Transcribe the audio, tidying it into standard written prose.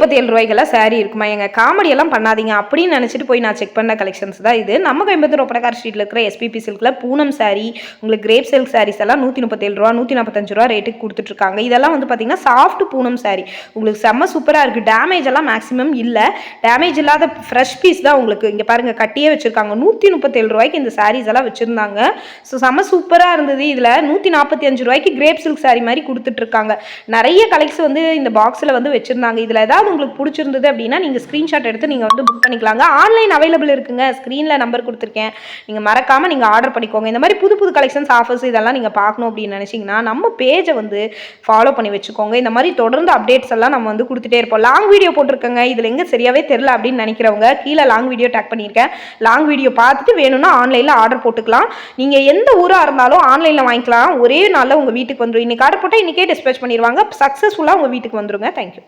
137 ரூபாய்க்கெல்லாம் சாரீ இருக்குமா? எங்கள் காமெடியெல்லாம் பண்ணாதீங்க அப்படின்னு நினச்சிட்டு போய் நான் செக் பண்ண கலெக்ஷன்ஸ் தான் இது. நம்ம கோயம்புத்தூர் ஒப்பனக்கார ஸ்ட்ரீட்டில் இருக்கிற எஸ்பிபி சில்கில் பூனம் சாரீ, உங்களுக்கு கிரேப் சில்க் சாரீஸ் எல்லாம் 137 ரூபா 145 ரூபா ரேட்டுக்கு கொடுத்துட்ருக்காங்க. இதெல்லாம் வந்து பார்த்தீங்கன்னா சாஃப்ட் பூனம் சாரீ, உங்களுக்கு செம்ம சூப்பராக இருக்குது. டேமேஜ் எல்லாம் மேக்ஸிமம் இல்லை, டேமேஜ் இல்லாத ஃப்ரெஷ் பீஸ் தான் உங்களுக்கு. இங்கே பாருங்கள் கட்டியே வச்சுருக்காங்க. 137 ரூபாய்க்கு இந்த சாரீஸ் எல்லாம் வச்சுருந்தாங்க. ஸோ செம்ம சூப்பராக இருந்தது. இதில் 145 ரூபாய்க்கு கிரேப் சில்க் சாரீ மாதிரி கொடுத்துட்ருக்காங்க. நிறைய கலெக்ஷன் வந்து இந்த பாக்ஸில் வந்து வச்சுருந்தாங்க. இதில் ஏதாவது உங்களுக்கு பிடிச்சிருந்தது அப்படின்னா நீங்கள் ஸ்க்ரீன்ஷாட் எடுத்து நீங்கள் வந்து புக் பண்ணிக்கலாங்க. ஆன்லைன் அவைலபிள் இருக்குங்க, ஸ்க்ரீனில் நம்பர் கொடுத்துருக்கேன், நீங்கள் மறக்காமல் நீங்கள் ஆர்டர் பண்ணிக்கோங்க. இந்த மாதிரி புது புது கலெக்ஷன்ஸ் ஆஃபர்ஸ் இதெல்லாம் நீங்கள் பார்க்கணும் அப்படின்னு நினச்சிங்கன்னா நம்ம பேஜை வந்து ஃபாலோ பண்ணி வச்சுக்கோங்க. இந்த மாதிரி தொடர்ந்து அப்டேட்ஸ் எல்லாம் நம்ம வந்து கொடுத்துட்டே இருப்போம். லாங் வீடியோ போட்டிருக்கேங்க, இதில் எங்கே சரியாகவே தெரில அப்படின்னு நினைக்கிறவங்க கீழே லாங் வீடியோ டேக் பண்ணியிருக்கேன். லாங் வீடியோ பார்த்துட்டு வேணும்னா ஆன்லைனில் ஆர்டர் போட்டுக்கலாம். நீங்கள் எந்த ஊராக இருந்தாலும் ஆன்லைனில் வாங்கிக்கலாம். ஒரே நாளில் உங்கள் வீட்டுக்கு வந்துடும். இன்றைக்கி ஆர்டர் போட்டால் இன்றைக்கே டிஸ்பேச் பண்ணிடுவாங்க. சக்ஸஸ்ஃபுல்லாக உங்கள் வீட்டுக்கு வந்துடுங்க. தேங்க்யூ.